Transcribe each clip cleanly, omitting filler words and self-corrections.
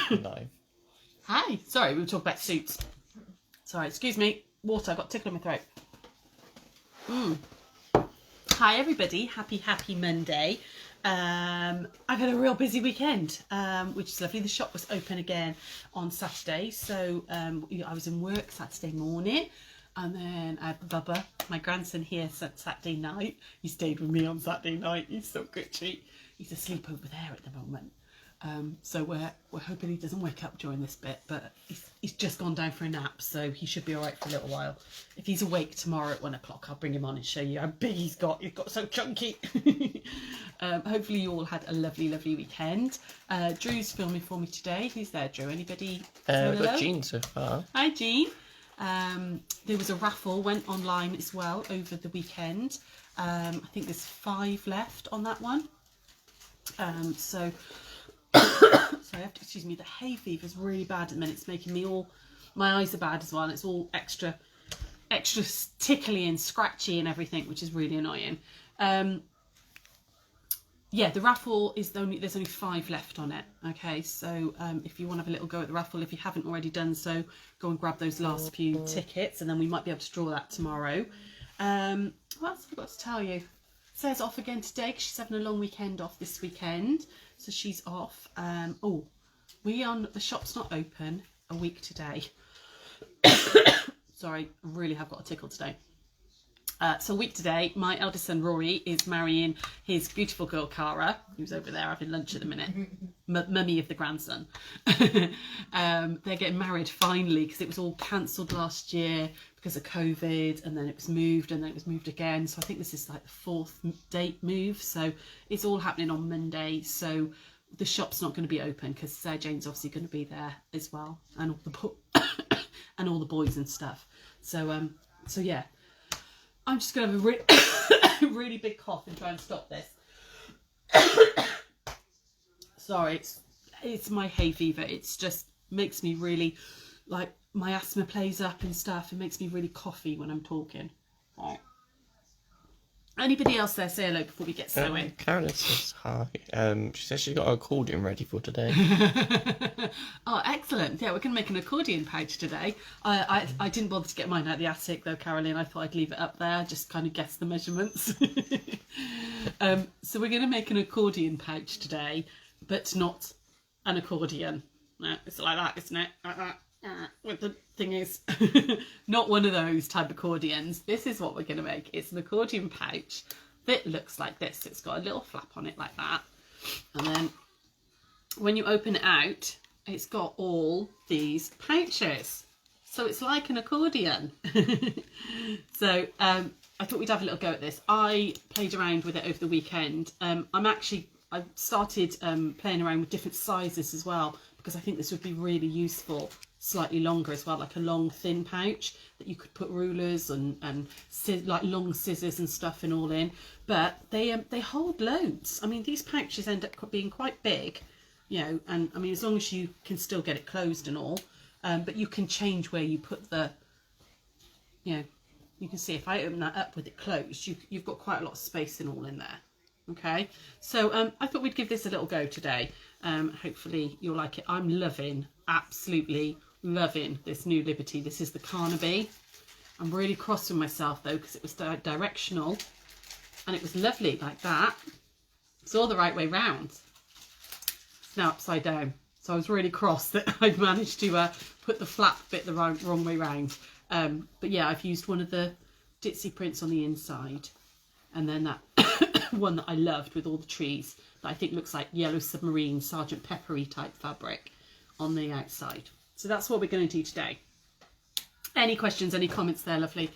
Live. Hi. Sorry, we were talking about suits. Sorry, excuse me. Water, I got a tickle in my throat. Hi everybody, happy Monday. I've had a real busy weekend, which is lovely. The shop was open again on Saturday, so I was in work Saturday morning, and then I had Bubba, my grandson, here Saturday night. He stayed with me on Saturday night. He's so gutchy. He's asleep over there at the moment. So we're hoping he doesn't wake up during this bit, but he's just gone down for a nap, so he should be all right for a little while. If he's awake tomorrow at 1 o'clock, I'll bring him on and show you how big he's got. He's got so chunky. Hopefully you all had a lovely weekend. Drew's filming for me today. Who's there, Drew? Anybody? We've got Jean so far. Hi, Jean. There was a raffle, went online as well over the weekend. I think there's 5 left on that one. So I have to, excuse me, the hay fever is really bad at the minute. It's making me my eyes are bad as well, and it's all extra tickly and scratchy and everything, which is really annoying. Yeah, the raffle is there's only 5 left on it. Okay, so if you want to have a little go at the raffle, if you haven't already done so, go and grab those last few tickets, and then we might be able to draw that tomorrow. What else have I got to tell you? Sarah's off again today because she's having a long weekend off this weekend, so she's off. The shop's not open a week today. Sorry, I really have got a tickle today. So a week today, my eldest son Rory is marrying his beautiful girl Cara, who's over there having lunch at the minute, mummy of the grandson. They're getting married finally, because it was all cancelled last year because of COVID, and then it was moved, and then it was moved again. So I think this is like the 4th date move. So it's all happening on Monday. So the shop's not going to be open because Sarah Jane's obviously going to be there as well, and all the boys and stuff. So yeah. I'm just going to have a really big cough and try and stop this. Sorry, it's my hay fever. It's just makes me really, like, my asthma plays up and stuff. It makes me really coughy when I'm talking. Right. Anybody else there say hello before we get sewing? Carolyn says hi. She says she's got her accordion ready for today. Oh, excellent. Yeah, we're going to make an accordion pouch today. I didn't bother to get mine out of the attic, though, Caroline. I thought I'd leave it up there. I just kind of guessed the measurements. So we're going to make an accordion pouch today, but not an accordion. No, it's like that, isn't it? Like that. With the thing is, not one of those type accordions. This is what we're going to make. It's an accordion pouch that looks like this. It's got a little flap on it like that, and then when you open it out, it's got all these pouches, so it's like an accordion. So I thought we'd have a little go at this. I played around with it over the weekend. I started playing around with different sizes as well, because I think this would be really useful, slightly longer as well, like a long thin pouch that you could put rulers and like long scissors and stuff and all in. But they hold loads. I mean, these pouches end up being quite big, you know, and I mean, as long as you can still get it closed and all, but you can change where you put the, you know, you can see if I open that up with it closed, you've got quite a lot of space and all in there. Okay, so I thought we'd give this a little go today. Hopefully you'll like it. I'm absolutely loving this new Liberty. This is the Carnaby. I'm really cross with myself though, because it was directional and it was lovely like that. It's all the right way round. It's now upside down. So I was really cross that I'd managed to put the flap bit the wrong way round. But yeah, I've used one of the ditzy prints on the inside, and then that one that I loved with all the trees that I think looks like yellow submarine, Sergeant Peppery type fabric on the outside. So that's what we're going to do today. Any questions, any comments there, lovely?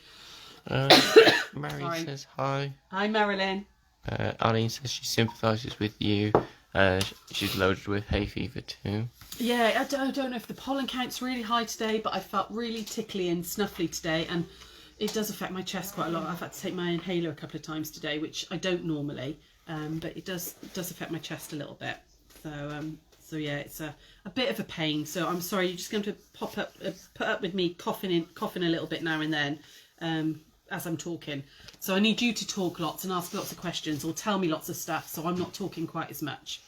Mary says hi. Hi, Marilyn. Arlene says she sympathises with you. She's loaded with hay fever too. Yeah, I don't know if the pollen count's really high today, but I felt really tickly and snuffly today, and it does affect my chest quite a lot. I've had to take my inhaler a couple of times today, which I don't normally, but it does affect my chest a little bit. So yeah, it's a bit of a pain. So I'm sorry, you're just going to put up with me coughing a little bit now and then as I'm talking. So I need you to talk lots and ask lots of questions or tell me lots of stuff, so I'm not talking quite as much.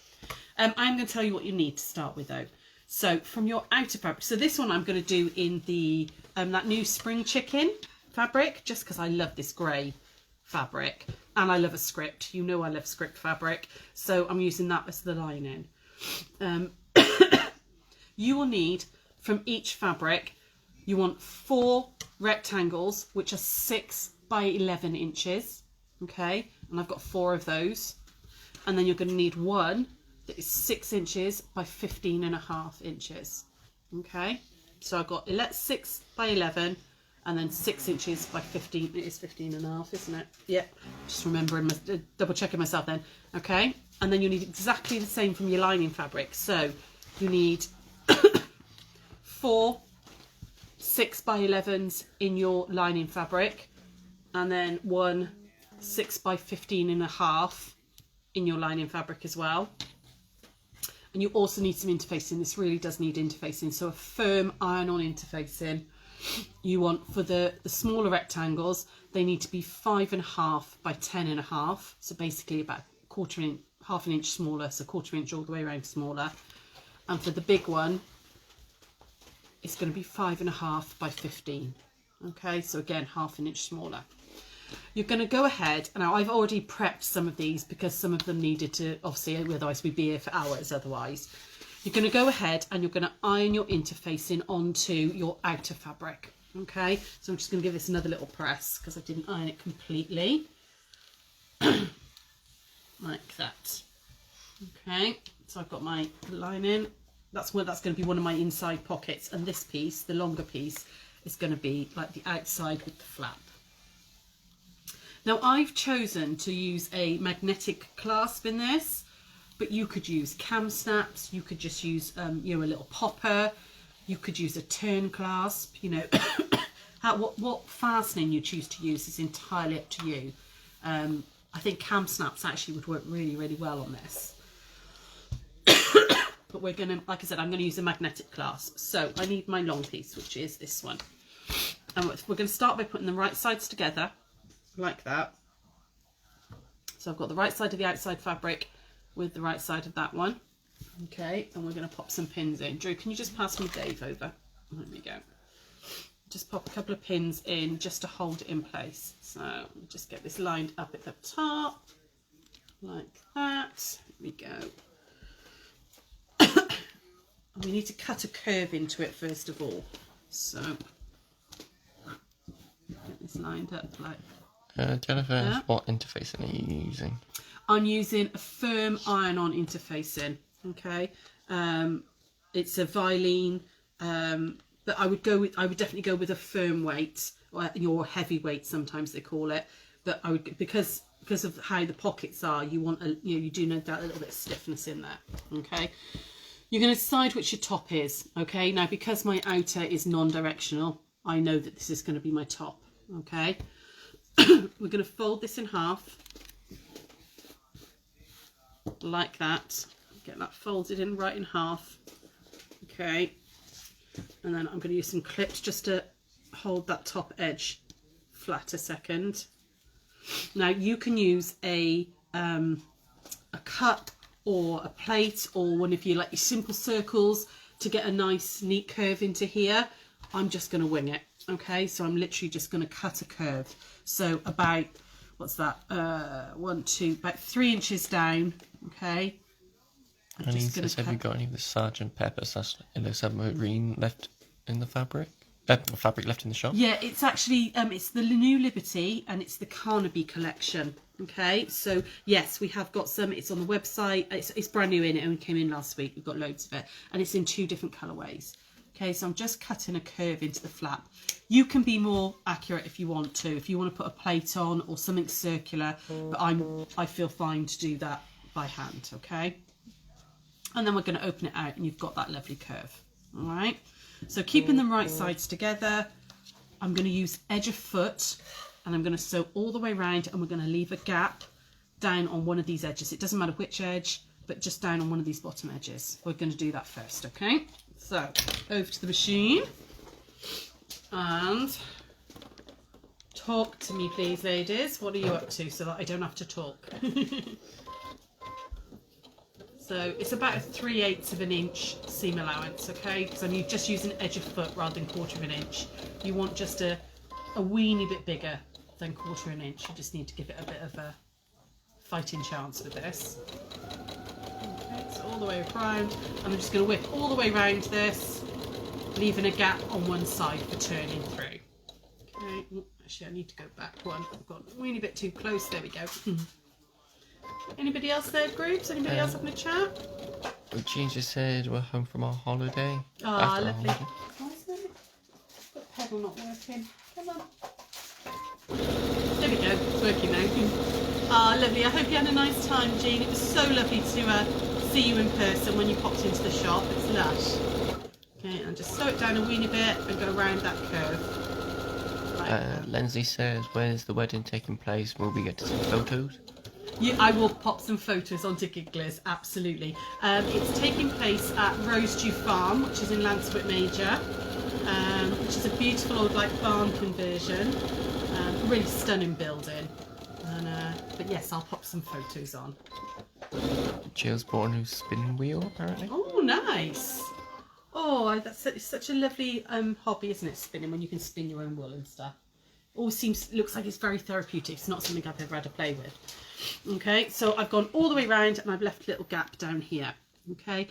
I'm going to tell you what you need to start with though. So from your outer fabric, so this one I'm going to do in the that new spring chicken fabric, just because I love this grey fabric and I love a script. You know I love script fabric, so I'm using that as the lining. You will need, from each fabric, you want 4 rectangles which are 6 by 11 inches, okay, and I've got 4 of those, and then you're going to need one that is 6 inches by 15.5 inches, okay. So I've got 6 by 11 and then 6 inches by 15. It is 15.5, isn't it? Yep. Just remembering, double checking myself then. Okay. And then you need exactly the same from your lining fabric. So you need 4 6 by 11s in your lining fabric, and then 1 6 by 15.5 in your lining fabric as well. And you also need some interfacing. This really does need interfacing. So a firm iron-on interfacing. You want, for the smaller rectangles, they need to be 5.5 by 10.5. So basically about half an inch smaller. So 1/4 inch all the way around smaller. And for the big one, it's going to be 5.5 by 15. Okay, so again, half an inch smaller. You're going to go ahead, now I've already prepped some of these because some of them needed to, obviously, otherwise we'd be here for hours otherwise. You're going to go ahead and you're going to iron your interfacing onto your outer fabric. Okay, so I'm just going to give this another little press because I didn't iron it completely. Like that. Okay, so I've got my lining. That's going to be one of my inside pockets, and this piece, the longer piece, is going to be like the outside with the flap. Now I've chosen to use a magnetic clasp in this, but you could use cam snaps, you could just use you know, a little popper, you could use a turn clasp, you know. What fastening you choose to use is entirely up to you. I think cam snaps actually would work really, really well on this. But we're going to, like I said, I'm going to use a magnetic clasp. So I need my long piece, which is this one. And we're going to start by putting the right sides together, like that. So I've got the right side of the outside fabric with the right side of that one. Okay, and we're going to pop some pins in. Drew, can you just pass me Dave over? There we go. Just pop a couple of pins in just to hold it in place. So just get this lined up at the top, like that. Here we go. And we need to cut a curve into it first of all. So get this lined up like. Jennifer, what interfacing are you using? I'm using a firm iron-on interfacing. Okay, it's a Vilene, but I would definitely go with a firm weight, or heavy weight sometimes they call it. But I would, because of how the pockets are, you want you do need that little bit of stiffness in there. Okay, you're going to decide which your top is. Okay, now because my outer is non-directional, I know that this is going to be my top. Okay. We're going to fold this in half, like that. Get that folded in right in half. Okay, and then I'm going to use some clips just to hold that top edge flat a second. Now you can use a cup or a plate or one of your like your simple circles to get a nice neat curve into here. I'm just going to wing it. Okay, so I'm literally just going to cut a curve. So about, what's that? About 3 inches down. Okay. And have you got any of the Sergeant Pepper's submarine left in the fabric? Fabric left in the shop? Yeah, it's actually it's the New Liberty and it's the Carnaby collection. Okay, so yes, we have got some. It's on the website. It's brand new in it. It only came in last week. We've got loads of it, and it's in 2 different colourways. Okay, so I'm just cutting a curve into the flap. You can be more accurate if you want to. If you want to put a plate on or something circular, but I feel fine to do that by hand. Okay, and then we're going to open it out, and you've got that lovely curve. All right. So keeping them right sides together, I'm going to use edge of foot, and I'm going to sew all the way around, and we're going to leave a gap down on one of these edges. It doesn't matter which edge, but just down on one of these bottom edges. We're going to do that first. Okay. So over to the machine and talk to me please, ladies. What are you up to so that I don't have to talk? So it's about a 3/8 of an inch seam allowance, okay? Because I'm just using edge of foot rather than 1/4 of an inch. You want just a weeny bit bigger than 1/4 of an inch. You just need to give it a bit of a fighting chance with this. Okay, so all the way around. I'm just going to whip all the way around this, leaving a gap on one side for turning through. Okay, actually I need to go back one. I've got a weeny bit too close. There we go. Anybody else there, groups? Anybody else having a chat? Jean just said we're home from our holiday. Ah, lovely. Why is the pedal not working? Come on. There we go. It's working now. Ah, lovely. I hope you had a nice time, Jean. It was so lovely to see you in person when you popped into the shop. It's lush. Okay, and just slow it down a weeny bit and go around that curve. Like Lindsay says, where's the wedding taking place? Will we get to see photos? Yeah, I will pop some photos onto Gigglers, absolutely. It's taking place at Rosedew Farm, which is in Lanswick Major, which is a beautiful old barn conversion, really stunning building. But yes, I'll pop some photos on. Jill's bought a new spinning wheel, apparently. Oh, nice! Oh, it's such a lovely hobby, isn't it? Spinning, when you can spin your own wool and stuff. Looks like it's very therapeutic. It's not something I've ever had to play with. Okay, so I've gone all the way around and I've left a little gap down here. Okay,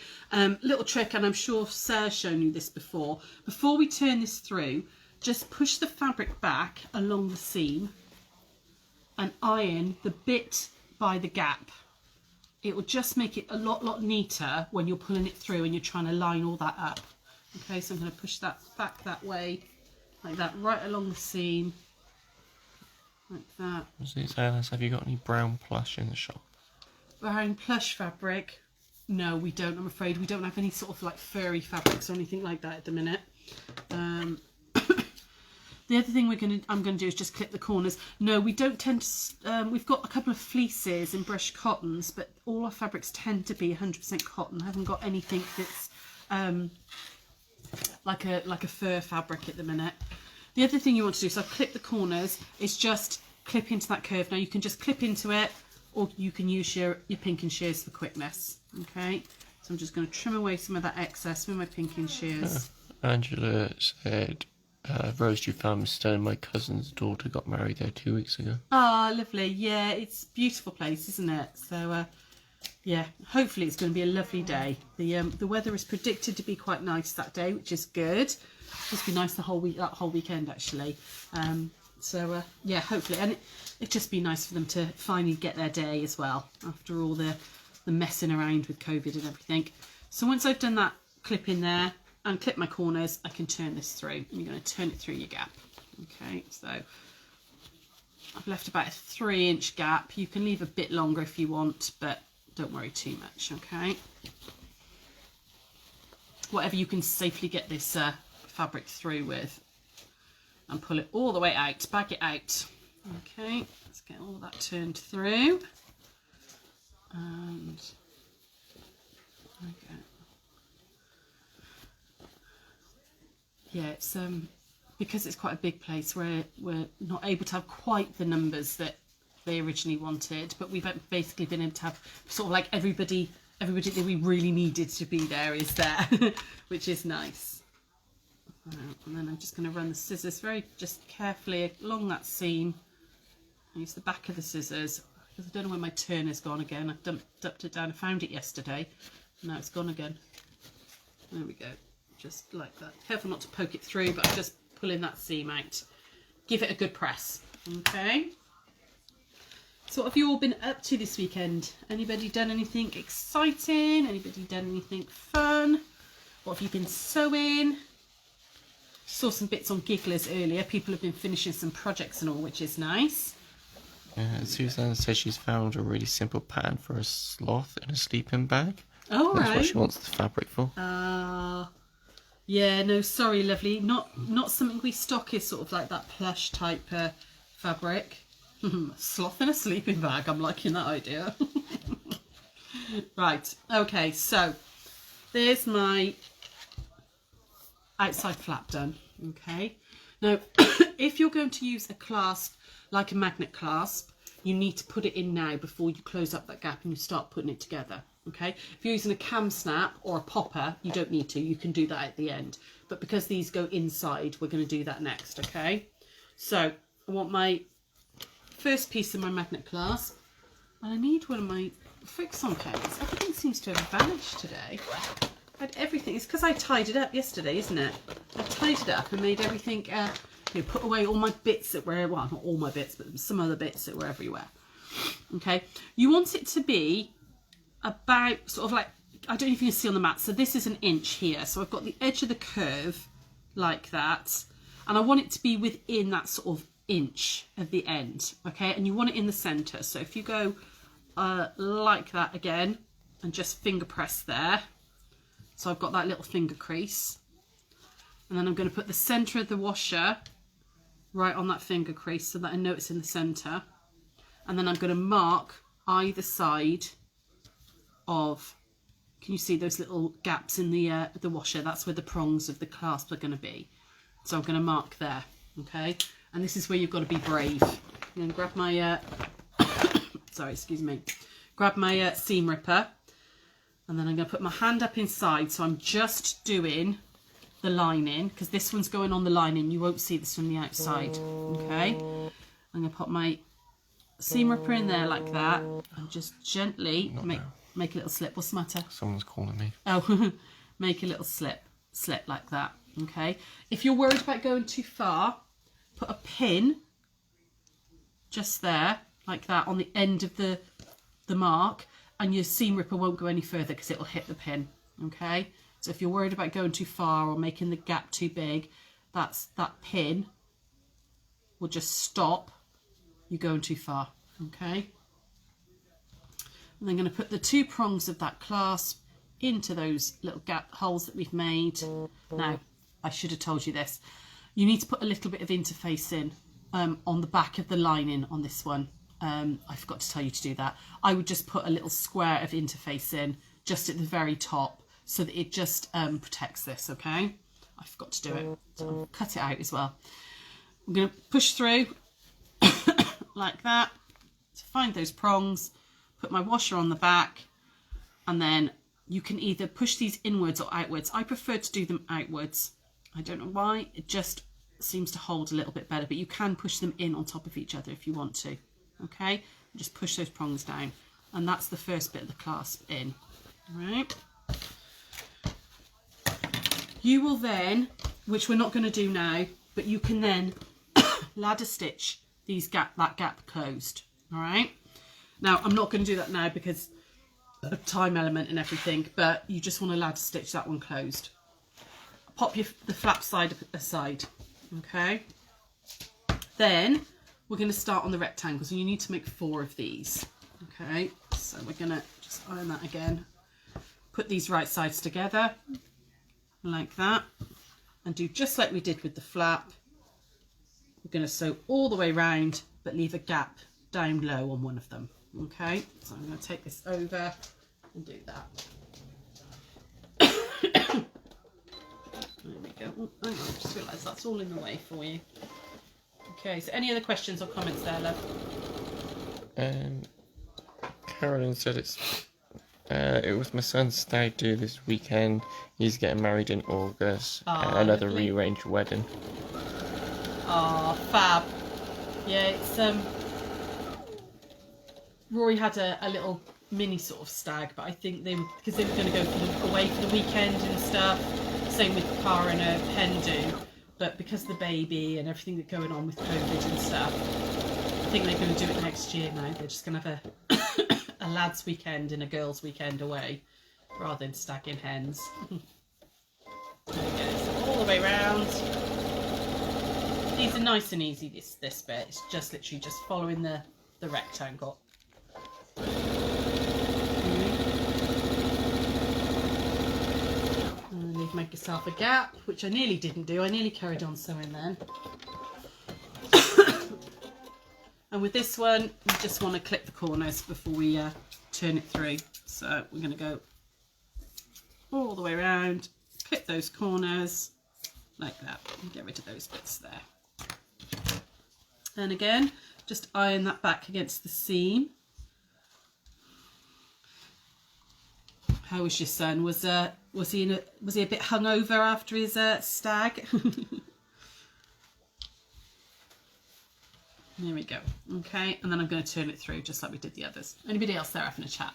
little trick, and I'm sure Sarah's shown you this before. Before we turn this through, just push the fabric back along the seam and iron the bit by the gap. It will just make it a lot neater when you're pulling it through and you're trying to line all that up. Okay, so I'm going to push that back that way, like that, right along the seam. Like that. Have you got any brown plush in the shop? Brown plush fabric? No, we don't. I'm afraid we don't have any sort of furry fabrics or anything like that at the minute. The other thing I'm going to do is just clip the corners. No, we don't tend to. We've got a couple of fleeces and brushed cottons, but all our fabrics tend to be 100% cotton. I haven't got anything that's like a fur fabric at the minute. The other thing you want to do, so I've clipped the corners, is just clip into that curve. Now you can just clip into it, or you can use your pinking shears for quickness. Okay, so I'm just going to trim away some of that excess with my pinking shears. Angela said, Rosedew Farm is stunning. My cousin's daughter got married there 2 weeks ago. Ah, lovely. Yeah, it's a beautiful place, isn't it? So, yeah, hopefully it's going to be a lovely day. The weather is predicted to be quite nice that day, which is good. Just be nice that whole weekend actually. So yeah, hopefully, and it'd just be nice for them to finally get their day as well after all the messing around with COVID and everything. So once I've done that clip in there and clip my corners, I can turn this through. And you're going to turn it through your gap. Okay, so I've left about a 3-inch gap. You can leave a bit longer if you want, but don't worry too much. Okay, whatever you can safely get this fabric through with, and pull it all the way out, bag it out. Okay, let's get all that turned through. And okay, yeah, it's because it's quite a big place, we're not able to have quite the numbers that they originally wanted, but we've basically been able to have sort of everybody that we really needed to be there is there, which is nice. And then I'm just going to run the scissors just carefully along that seam. I use the back of the scissors because I don't know where my turner's gone again. I've dumped it down. I found it yesterday. Now it's gone again. There we go. Just like that. Careful not to poke it through, but I'm just pulling that seam out. Give it a good press. Okay. So what have you all been up to this weekend? Anybody done anything exciting? Anybody done anything fun? What have you been sewing? Saw some bits on Gigglers earlier. People have been finishing some projects and all, which is nice. Suzanne says she's found a really simple pattern for a sloth in a sleeping bag. Oh, That's right. what she wants the fabric for. Yeah, no, sorry, lovely. Not something we stock is sort of like that plush type fabric. Sloth in a sleeping bag. I'm liking that idea. Right. Okay, so there's my outside flap done. Okay, now if you're going to use a clasp like a magnet clasp, you need to put it in now before you close up that gap and you start putting it together. Okay, if you're using a cam snap or a popper, you don't need to, you can do that at the end. But because these go inside, we're going to do that next, okay? So I want my first piece of my magnet clasp, and I need one of my fix-on pens. Everything seems to have vanished today. I had everything. It's because I tied it up yesterday, isn't it? I tied it up and made everything, put away all my bits that were, well, not all my bits, but some other bits that were everywhere. Okay, you want it to be about sort of like, I don't know if you can see on the mat, so this is 1 inch here, so I've got the edge of the curve like that, and I want it to be within that sort of inch at the end, okay, and you want it in the center. So if you go like that again and just finger press there, so I've got that little finger crease, and then I'm going to put the center of the washer right on that finger crease so that I know it's in the center, and then I'm going to mark either side of, can you see those little gaps in the washer? That's where the prongs of the clasp are going to be. So I'm going to mark there, okay? And this is where you've got to be brave. I'm going to grab my, sorry, excuse me, grab my seam ripper, and then I'm going to put my hand up inside, so I'm just doing the lining, because this one's going on the lining. You won't see this from the outside, okay? I'm going to put my seam ripper in there like that, and just gently make a little slip. What's the matter? Someone's calling me. Oh, make a little slip like that, okay? If you're worried about going too far, put a pin just there, like that, on the end of the mark, and your seam ripper won't go any further because it'll hit the pin, okay? So if you're worried about going too far or making the gap too big, that pin will just stop you going too far, okay? And I'm going to put the 2 prongs of that clasp into those little gap holes that we've made. Now, I should have told you this. You need to put a little bit of interface in on the back of the lining on this one. I forgot to tell you to do that. I would just put a little square of interface in just at the very top so that it just protects this, okay? I forgot to do it, so I'll cut it out as well. I'm going to push through like that to find those prongs, put my washer on the back, and then you can either push these inwards or outwards. I prefer to do them outwards. I don't know why, it just seems to hold a little bit better, but you can push them in on top of each other if you want to, okay? Just push those prongs down, and that's the first bit of the clasp in, all right? You will then, which we're not going to do now, but you can then ladder stitch that gap closed, all right? Now, I'm not going to do that now because of time element and everything, but you just want to ladder stitch that one closed. Pop the flap side aside, okay? Then we're going to start on the rectangles, and you need to make 4 of these, okay? So we're going to just iron that again. Put these right sides together, like that, and do just like we did with the flap. We're going to sew all the way round, but leave a gap down low on one of them, okay? So I'm going to take this over and do that. There we go. Oh, hang on, I just realised that's all in the way for you. Okay, so any other questions or comments there, love? Carolyn said it was my son's stag do this weekend. He's getting married in August. Another Lovely. rearranged wedding. Oh, fab. Yeah, it's Rory had a little mini sort of stag, but I think because they were going to go away for the weekend and stuff. Same with Cara and her hen do, but because of the baby and everything that's going on with COVID and stuff, I think they're going to do it next year now. They're just going to have a lad's weekend and a girl's weekend away, rather than stagging hens. There we go, so all the way round. These are nice and easy, this bit. It's just literally just following the rectangle. And you've made yourself a gap, which I nearly didn't do. I nearly carried on sewing then. And with this one, you just want to clip the corners before we turn it through. So we're going to go all the way around, clip those corners like that, and get rid of those bits there. And again, just iron that back against the seam. How was your son? Was he a bit hungover after his stag? There we go. Okay, and then I'm going to turn it through just like we did the others. Anybody else there having a chat?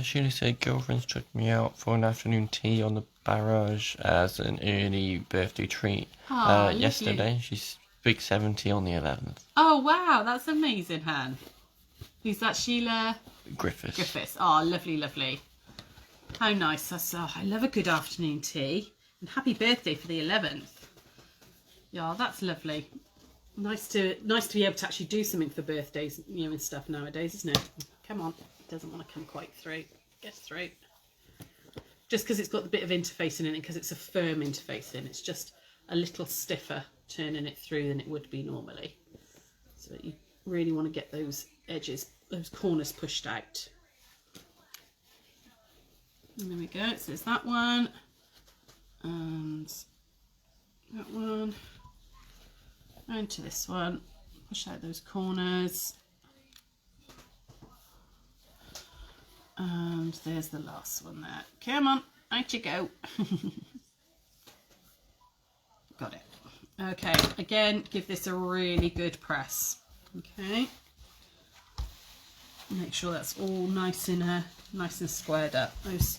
She said girlfriends took me out for an afternoon tea on the barrage as an early birthday treat yesterday. She's big 70 on the 11th. Oh, wow, that's amazing, Han. Who's that, Sheila? Griffiths. Oh, lovely, lovely. How nice. I love a good afternoon tea. And happy birthday for the 11th. Yeah, that's lovely. Nice to be able to actually do something for birthdays, you know, and stuff nowadays, isn't it? Come on. It doesn't want to come quite through. Get through. Just because it's got the bit of interfacing in it, because it's a firm interfacing, it's just a little stiffer turning it through than it would be normally. So you really want to get those edges, those corners pushed out. And there we go. So there's that one. And that one. And to this one. Push out those corners. And there's the last one there. Come on, out you go. Got it. Okay, again, give this a really good press. Okay. Make sure that's all nice and squared up.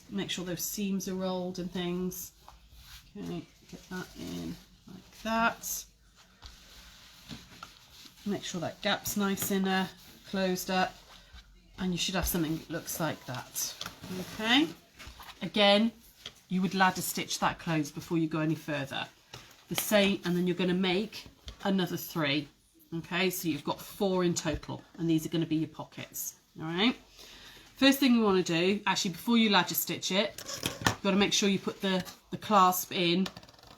Make sure those seams are rolled and things. Okay, get that in like that. Make sure that gap's nice and closed up. And you should have something that looks like that. Okay. Again, you would ladder stitch that closed before you go any further. The same, and then you're going to make another 3. Okay, so you've got 4 in total, and these are going to be your pockets. All right. First thing we want to do, actually, before you ladder stitch it, you've got to make sure you put the clasp in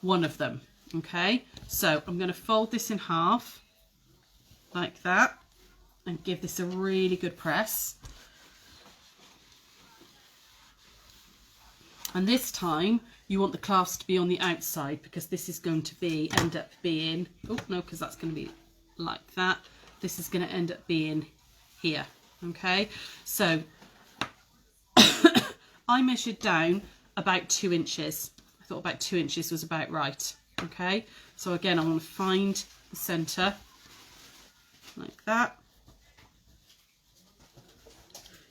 one of them. Okay. So I'm going to fold this in half, like that. And give this a really good press. And this time you want the clasp to be on the outside, because this is going to end up being, oh no, because that's going to be like that. This is going to end up being here. Okay, so I measured down about 2 inches. I thought about 2 inches was about right. Okay, so again, I want to find the center like that.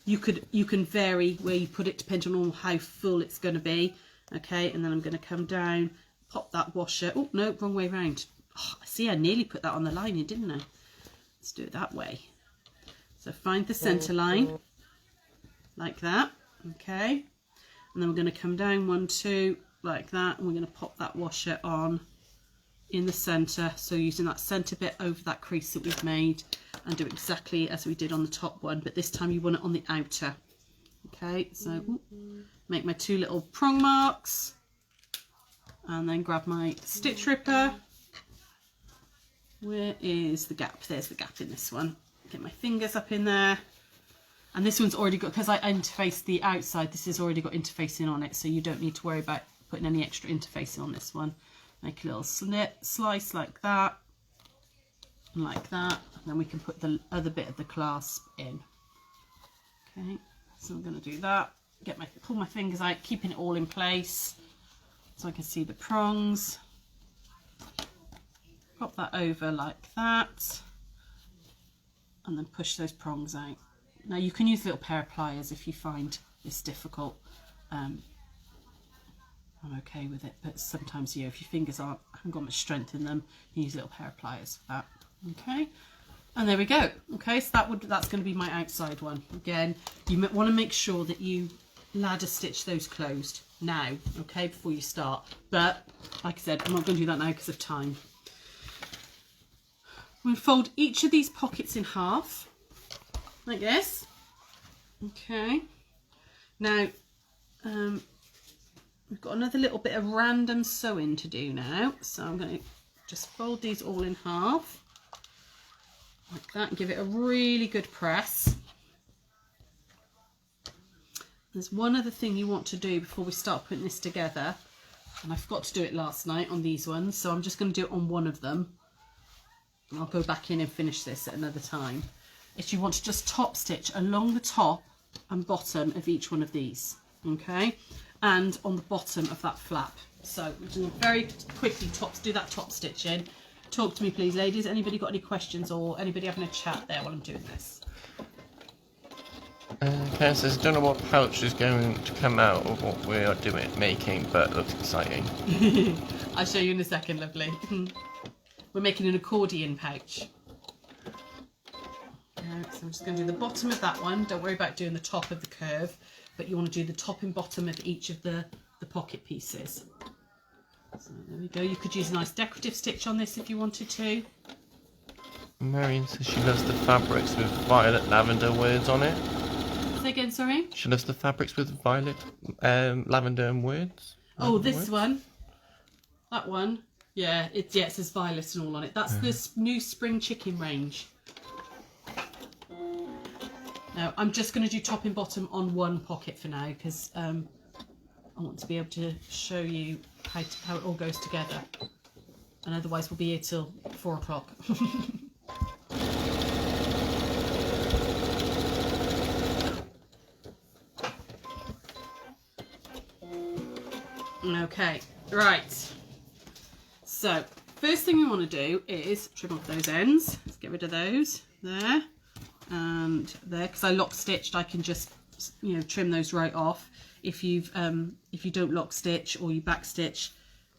You can vary where you put it depending on how full it's going to be. Okay, and then I'm going to come down, pop that washer. Oh no, wrong way around. Oh, see, I nearly put that on the lining, didn't I? Let's do it that way. So find the center line like that. Okay, and then we're going to come down 1, 2 like that, and we're going to pop that washer on in the center. So using that center bit over that crease that we've made, and do exactly as we did on the top one, but this time you want it on the outer. Okay, so make my 2 little prong marks, and then grab my stitch ripper. Where is the gap? There's the gap in this one. Get my fingers up in there, and this one's already got, because I interfaced the outside, this has already got interfacing on it, so you don't need to worry about putting any extra interfacing on this one. Make a little slice like that, and like that, and then we can put the other bit of the clasp in. Okay, so I'm going to do that. Pull my fingers out, keeping it all in place so I can see the prongs. Pop that over like that, and then push those prongs out. Now you can use a little pair of pliers if you find this difficult. I'm okay with it, but sometimes, you know, if your fingers haven't got much strength in them, you use a little pair of pliers for that. Okay, and there we go. Okay, so that's going to be my outside one. Again, you want to make sure that you ladder stitch those closed now, okay, before you start. But like I said, I'm not going to do that now because of time. I'm going to fold each of these pockets in half, like this. Okay, now we've got another little bit of random sewing to do now, so I'm going to just fold these all in half like that and give it a really good press. There's one other thing you want to do before we start putting this together, and I forgot to do it last night on these ones, so I'm just going to do it on one of them, and I'll go back in and finish this at another time. Is you want to just top stitch along the top and bottom of each one of these. okay, and on the bottom of that flap. So we're going to very quickly do that top stitching. Talk to me please, ladies. Anybody got any questions or anybody having a chat there while I'm doing this? Karen says, don't know what pouch is going to come out of what we are making, but it looks exciting. I'll show you in a second, lovely. We're making an accordion pouch. So I'm just going to do the bottom of that one. Don't worry about doing the top of the curve, but you want to do the top and bottom of each of the pocket pieces. So there we go. You could use a nice decorative stitch on this if you wanted to. Marion says she loves the fabrics with violet lavender words on it. Say again, sorry? She loves the fabrics with violet lavender and words. Oh, this one. That one. Yeah, it says violet and all on it. That's the new spring chicken range. Now, I'm just going to do top and bottom on one pocket for now because I want to be able to show you how it all goes together. And otherwise we'll be here till 4 o'clock. Okay, right. So, first thing we want to do is trim off those ends. Let's get rid of those. There. And there, because I lock stitched, I can just, you know, trim those right off. If you don't lock stitch or you back stitch,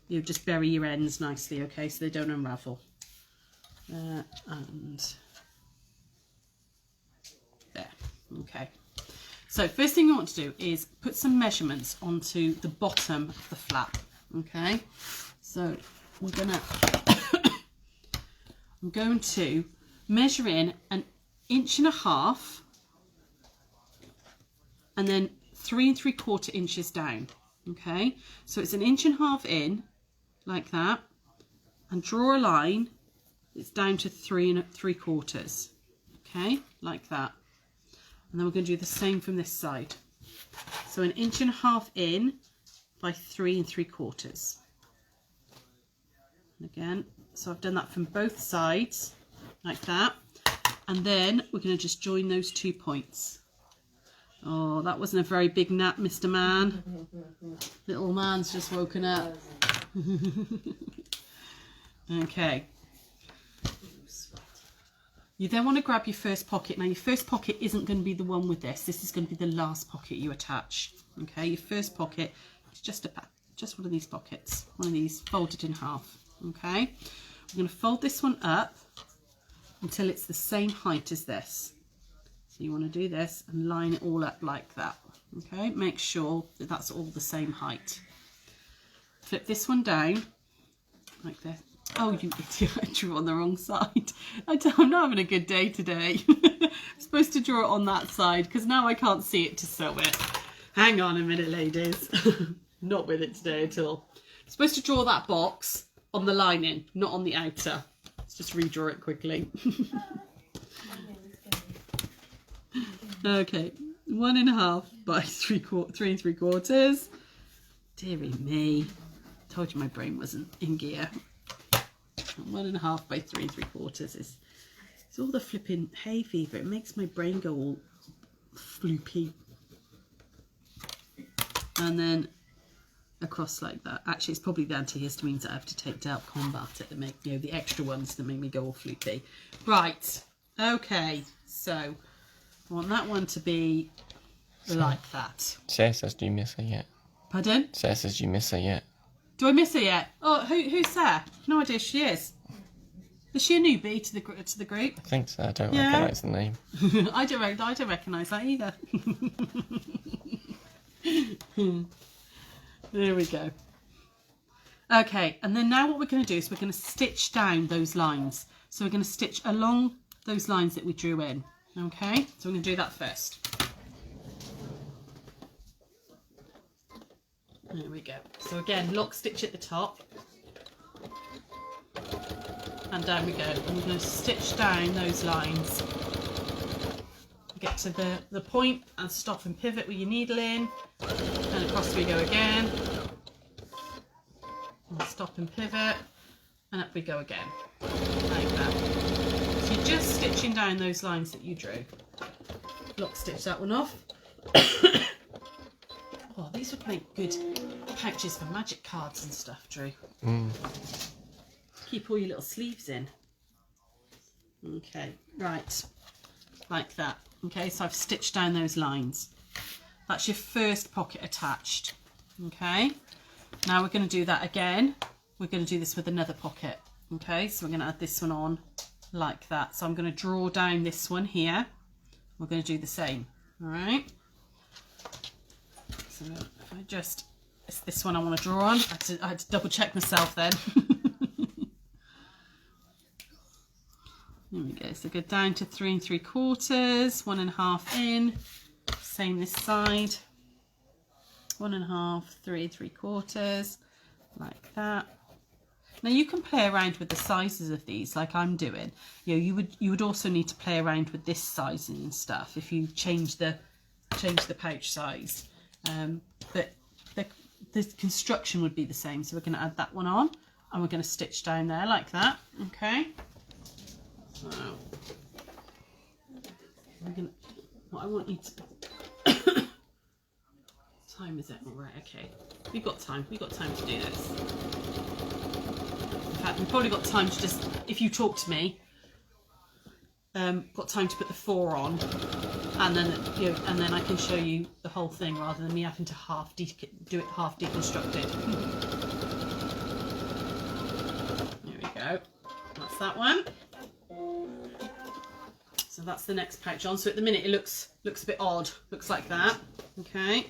you just bury your ends nicely, okay, so they don't unravel. And there, okay. So first thing you want to do is put some measurements onto the bottom of the flap, okay. So I'm going to measure in 1.5 inches and then 3 3/4 inches down, okay. So it's 1.5 inches in like that, and draw a line. It's down to 3 3/4, okay, like that. And then we're going to do the same from this side. So 1.5 inches in by 3 3/4. And again, so I've done that from both sides like that. And then we're going to just join those 2 points. Oh, that wasn't a very big nap, Mr. Man. Little man's just woken up. Okay. You then want to grab your first pocket. Now your first pocket isn't going to be the one with this. This is going to be the last pocket you attach. Okay, your first pocket is just one of these pockets. One of these folded in half. Okay. We're going to fold this one up until it's the same height as this. So you want to do this and line it all up like that. Okay, make sure that that's all the same height. Flip this one down like this. Oh, you idiot, I drew on the wrong side. I'm not having a good day today. I'm supposed to draw it on that side because now I can't see it to sew it. Hang on a minute, ladies. Not with it today at all. I'm supposed to draw that box on the lining, not on the outer. Let's just redraw it quickly. Okay, 1.5 by 3 3/4. Deary me. Told you my brain wasn't in gear. 1.5 by 3 3/4 is it's all the flipping hay fever. It makes my brain go all floopy. And then across like that. Actually, it's probably the antihistamines that I have to take to help combat it that make, you know, the extra ones that make me go all floopy. Right. Okay. So I want that one to be like that. Sarah says, do you miss her yet? Pardon? Sarah says, do you miss her yet? Do I miss her yet? Oh, who's Sarah? No idea who she is. Is she a newbie to the group? I think so. I don't recognise the name. I don't recognise that either. There we go. Okay, and then now what we're going to do is we're going to stitch down those lines. So we're going to stitch along those lines that we drew in. Okay, so we're going to do that first. There we go. So again, lock stitch at the top. And down we go. And we're going to stitch down those lines. Get to the point and stop and pivot with your needle in. And across we go again. And stop and pivot. And up we go again. Like that. So you're just stitching down those lines that you drew. Lock stitch that one off. Oh, These would make good pouches for magic cards and stuff, Drew. Keep all your little sleeves in. Okay, right, like that. Okay, so I've stitched down those lines. That's your first pocket attached. Okay, now we're going to do that again. We're going to do this with another pocket. Okay, so we're going to add this one on like that. So I'm going to draw down this one here. We're going to do the same. All right. So if I just, it's this one I want to draw on. I had to double check myself then. There we go. So go down to 3 3/4, 1.5 in. Same this side. 1.5, 3 3/4, like that. Now you can play around with the sizes of these, like I'm doing. You know, you would also need to play around with this sizing and stuff if you change the pouch size. But the construction would be the same. So we're going to add that one on, and we're going to stitch down there like that. Okay. So what I want you to time is it? All right. Okay. We've got time. We've got time to do this. In fact, we've probably got time to just, if you talk to me, got time to put the 4 on, and then and then I can show you the whole thing rather than me having to do it half deconstructed. There we go. That's that one. So that's the next pouch on. So at the minute it looks a bit odd. Looks like that. Okay.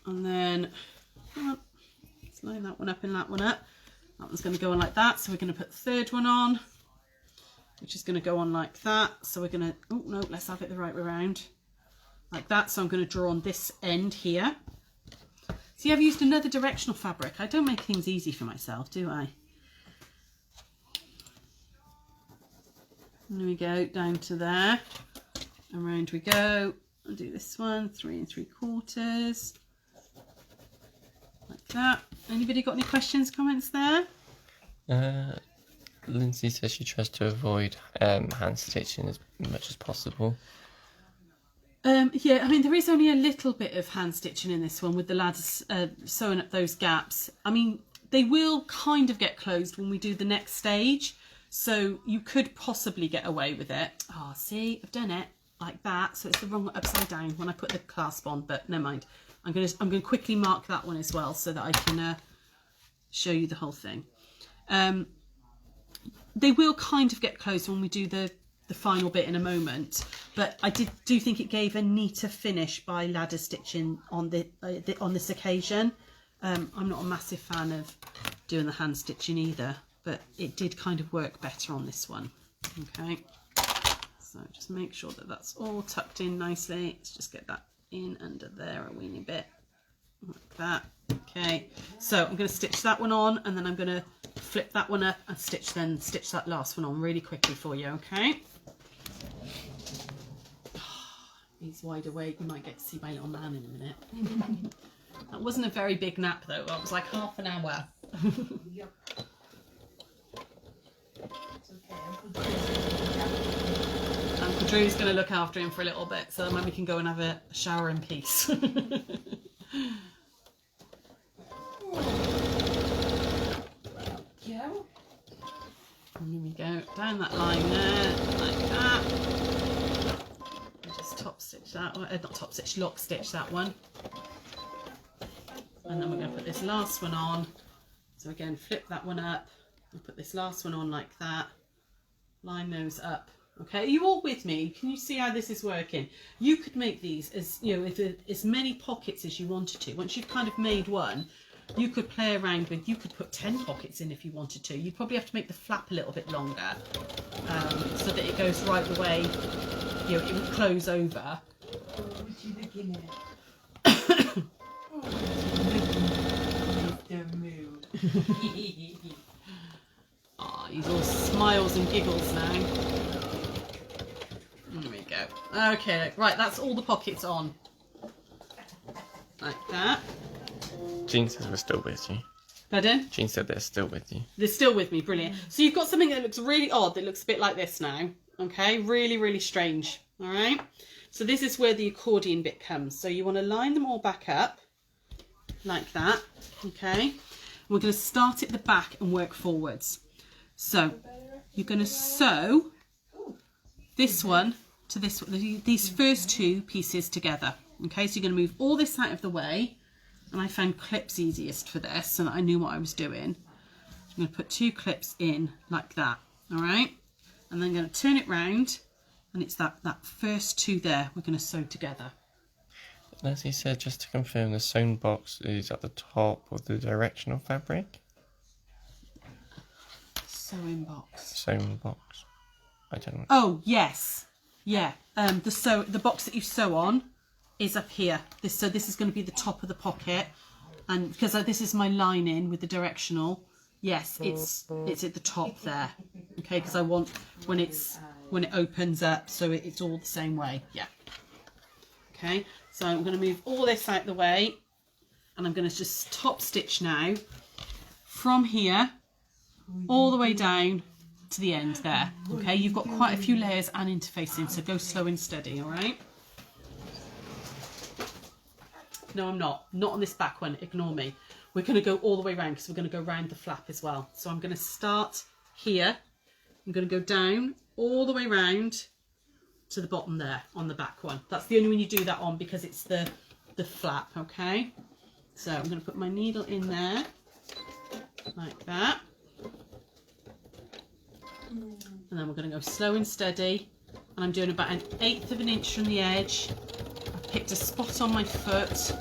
And then let's line that one up and that one up. That one's going to go on like that. So we're going to put the third one on, which is going to go on like that. So we're going to, oh no, let's have it the right way around. Like that. So I'm going to draw on this end here. See, I've used another directional fabric. I don't make things easy for myself, do I? There we go, down to there. Around we go. I'll do this one, 3 3/4. Like that. Anybody got any questions, comments there? Lindsay says she tries to avoid hand stitching as much as possible. Yeah, I mean, there is only a little bit of hand stitching in this one with the ladders sewing up those gaps. I mean, they will kind of get closed when we do the next stage, so you could possibly get away with it. Oh, see, I've done it like that, so it's the wrong upside down when I put the clasp on, but never mind. I'm going to quickly mark that one as well so that I can show you the whole thing. They will kind of get closed when we do the final bit in a moment, but I do think it gave a neater finish by ladder stitching on this occasion. I'm not a massive fan of doing the hand stitching either, but it did kind of work better on this one. Okay, so just make sure that that's all tucked in nicely. Let's just get that in under there a weeny bit like that. Okay, so I'm going to stitch that one on, and then I'm going to flip that one up and stitch that last one on really quickly for you. Okay, he's wide awake. You might get to see my little man in a minute. That wasn't a very big nap though. It was like half an hour. Yep. It's okay. Uncle Drew's going to look after him for a little bit, so then we can go and have a shower in peace. Yeah. And here we go, down that line there, like that. And just top stitch that one, not top stitch, lock stitch that one. And then we're going to put this last one on. So again, flip that one up and put this last one on like that. Line those up. Okay, are you all with me? Can you see how this is working? You could make these as, you know, as many pockets as you wanted to. Once you've kind of made one, you could play around with, you could put 10 pockets in if you wanted to. You'd probably have to make the flap a little bit longer so that it goes right the way, you know, it would close over. Oh, what you looking at? Mr. Mood. Ah, he's all smiles and giggles now. There we go. Okay, right, that's all the pockets on. Like that. Jean says we're still with you. Pardon? Jean said they're still with you. They're still with me, brilliant. So you've got something that looks really odd, that looks a bit like this now. Okay, really, really strange. All right. So this is where the accordion bit comes. So you want to line them all back up. like that. Okay, we're going to start at the back and work forwards. So you're going to sew this one to this one, these first two pieces together. Okay, so you're going to move all this out of the way, and I found clips easiest for this so that I knew what I was doing. I'm going to put 2 clips in like that. All right, and then I'm going to turn it round, and it's that first 2 there we're going to sew together. As he said, just to confirm, the sewn box is at the top of the directional fabric. Sewing box. Sewn box. I don't know. Oh yes, yeah. The box that you sew on is up here. This is going to be the top of the pocket, and because this is my lining with the directional. Yes, it's at the top there. Okay, because I want when it opens up, so it's all the same way. Yeah. Okay, so I'm going to move all this out the way, and I'm going to just top stitch now from here all the way down to the end there. Okay, you've got quite a few layers and interfacing, so go slow and steady. All right. No, I'm not on this back one, ignore me. We're going to go all the way around because we're going to go around the flap as well. So I'm going to start here, I'm going to go down all the way round to the bottom there on the back one. That's the only one you do that on because it's the flap. Okay, so I'm going to put my needle in there like that, and then we're going to go slow and steady, and I'm doing about 1/8 of an inch from the edge. I've picked a spot on my foot,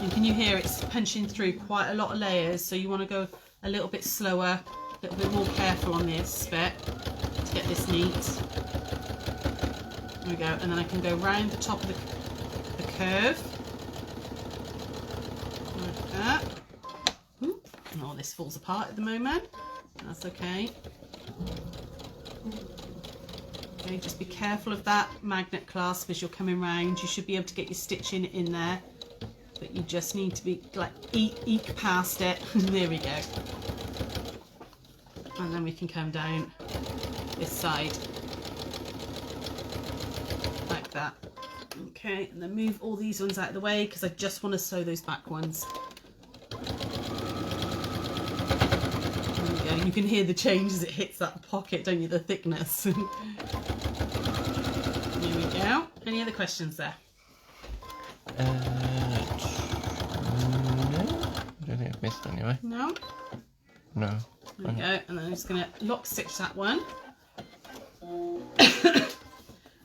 and can you hear it's punching through quite a lot of layers, so you want to go a little bit slower, a little bit more careful on this bit to get this neat. There we go, and then I can go round the top of the curve like that. Ooh, and all this falls apart at the moment. That's okay. Okay, just be careful of that magnet clasp as you're coming round. You should be able to get your stitching in there, but you just need to be like eke past it. There we go. And then we can come down this side like that. Okay, and then move all these ones out of the way because I just want to sew those back ones. There we go. You can hear the change as it hits that pocket, don't you? The thickness. There we go. Any other questions there? No, I don't think I've missed anyway. No? No. There we go, and then I'm just going to lock stitch that one.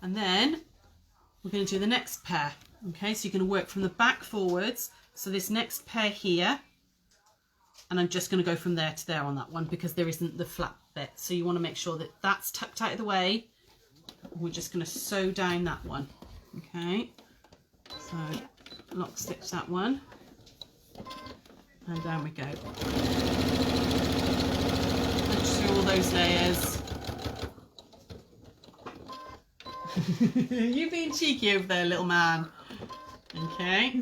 And then we're going to do the next pair. Okay, so you're going to work from the back forwards. So this next pair here, and I'm just going to go from there to there on that one because there isn't the flap bit. So you want to make sure that that's tucked out of the way. We're just going to sew down that one. Okay, so lock stitch that one, and down we go. Punch through all those layers. You being cheeky over there, little man. Okay,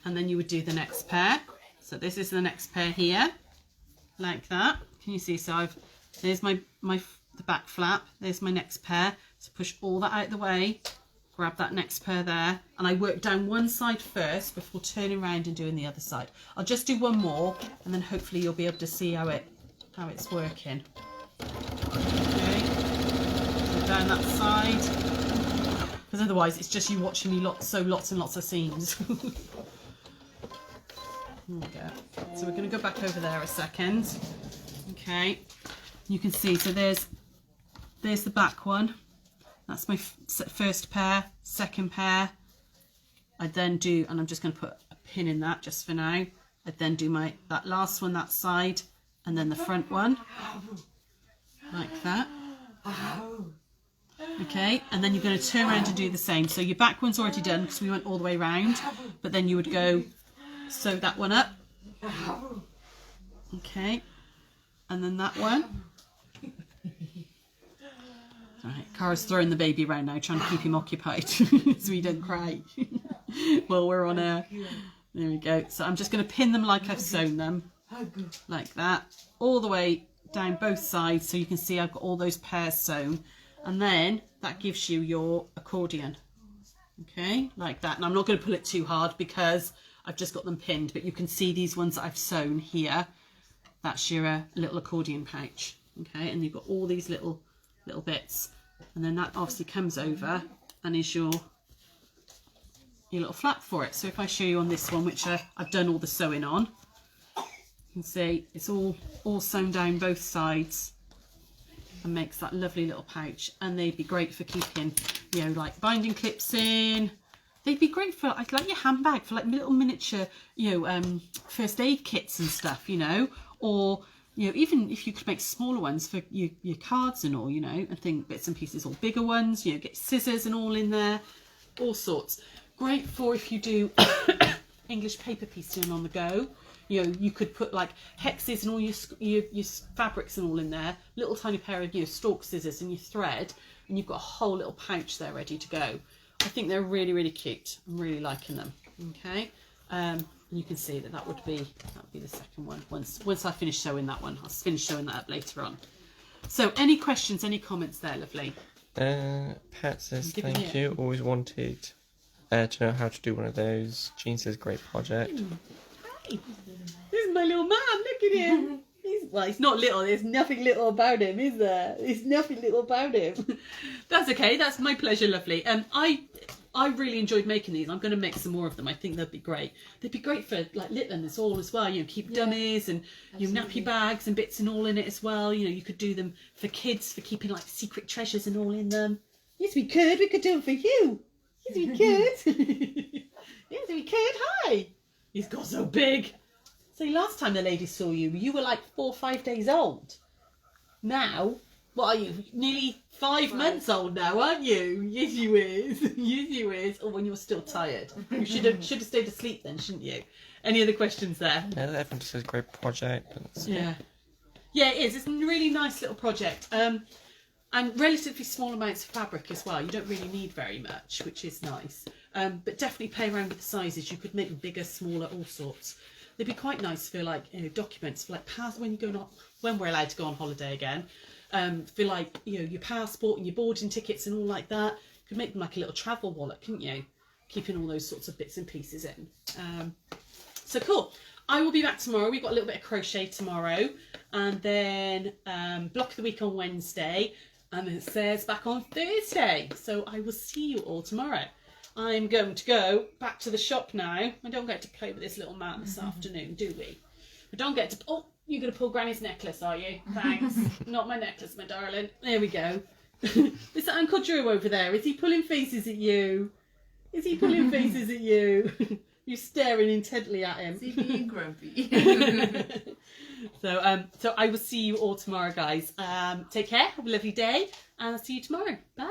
and then you would do the next pair. So this is the next pair here, like that. Can you see? So there's the back flap. There's my next pair. So push all that out the way. Grab that next pair there, and I work down one side first before turning around and doing the other side. I'll just do one more, and then hopefully you'll be able to see how it's working. Okay, so down that side, because otherwise it's just you watching me sew lots and lots of seams. There we go. So we're going to go back over there a second. Okay, you can see. So there's the back one. That's my first pair, second pair. I then do, and I'm just going to put a pin in that just for now. I then do that last one that side, and then the front one, like that. Okay, and then you're going to turn around and do the same. So your back one's already done because we went all the way around, but then you would go sew that one up. Okay, and then that one. Right, Cara's throwing the baby around now, trying to keep him occupied so he doesn't cry while we're on air. There we go. So I'm just going to pin them like I've sewn them, like that, all the way down both sides, so you can see I've got all those pairs sewn, and then that gives you your accordion. Okay, like that. And I'm not going to pull it too hard because I've just got them pinned, but you can see these ones that I've sewn here. That's your little accordion pouch. Okay, and you've got all these little bits, and then that obviously comes over and is your little flap for it. So if I show you on this one, which I've done all the sewing on, you can see it's all sewn down both sides and makes that lovely little pouch. And they'd be great for keeping, you know, like binding clips in. They'd be great for like your handbag, for like little miniature, you know, first aid kits and stuff, you know, or, you know, even if you could make smaller ones for your cards and all, you know, and think bits and pieces, or bigger ones, you know, get scissors and all in there, all sorts. Great for if you do English paper piecing on the go. You know, you could put like hexes and all your fabrics and all in there, little tiny pair of, you know, stalk scissors and your thread, and you've got a whole little pouch there ready to go. I think they're really, really cute. I'm really liking them. Okay, and you can see that would be the second one. Once I finish sewing that one, I'll finish sewing that up later on. So, any questions, any comments there, lovely? Pat says thank you. Always wanted to know how to do one of those. Jean says great project. Hi, this is my little man. Look at him. He's not little. There's nothing little about him, is there? There's nothing little about him. That's okay. That's my pleasure, lovely. I really enjoyed making these. I'm going to make some more of them. I think they'd be great. They'd be great for like littlers all as well. You know, keep dummies and your nappy bags and bits and all in it as well. You know, you could do them for kids for keeping like secret treasures and all in them. Yes, we could. We could do them for you. Yes, we could. Yes, we could. Hi. He's got so big. So last time the lady saw you, you were like 4 or 5 days old. Now, what are you? Nearly 5 months old now, aren't you? Yes, you is. Yes, you is. Or when you were still tired. You should have stayed asleep then, shouldn't you? Any other questions there? Yeah, everyone just says great project. Yeah. Yeah, it is. It's a really nice little project. And relatively small amounts of fabric as well. You don't really need very much, which is nice. But definitely play around with the sizes. You could make them bigger, smaller, all sorts. They'd be quite nice for like, you know, documents for like when we're allowed to go on holiday again. For like, you know, your passport and your boarding tickets and all like that. You could make them like a little travel wallet, couldn't you? Keeping all those sorts of bits and pieces in. So cool. I will be back tomorrow. We've got a little bit of crochet tomorrow, and then block of the week on Wednesday, and it says back on Thursday. So I will see you all tomorrow. I'm going to go back to the shop now. I don't get to play with this little man this afternoon, do we? We don't get to... Oh, you're going to pull Granny's necklace, are you? Thanks. Not my necklace, my darling. There we go. Is that Uncle Drew over there? Is he pulling faces at you? Is he pulling faces at you? You're staring intently at him. Is he being grumpy? So I will see you all tomorrow, guys. Take care. Have a lovely day. And I'll see you tomorrow. Bye.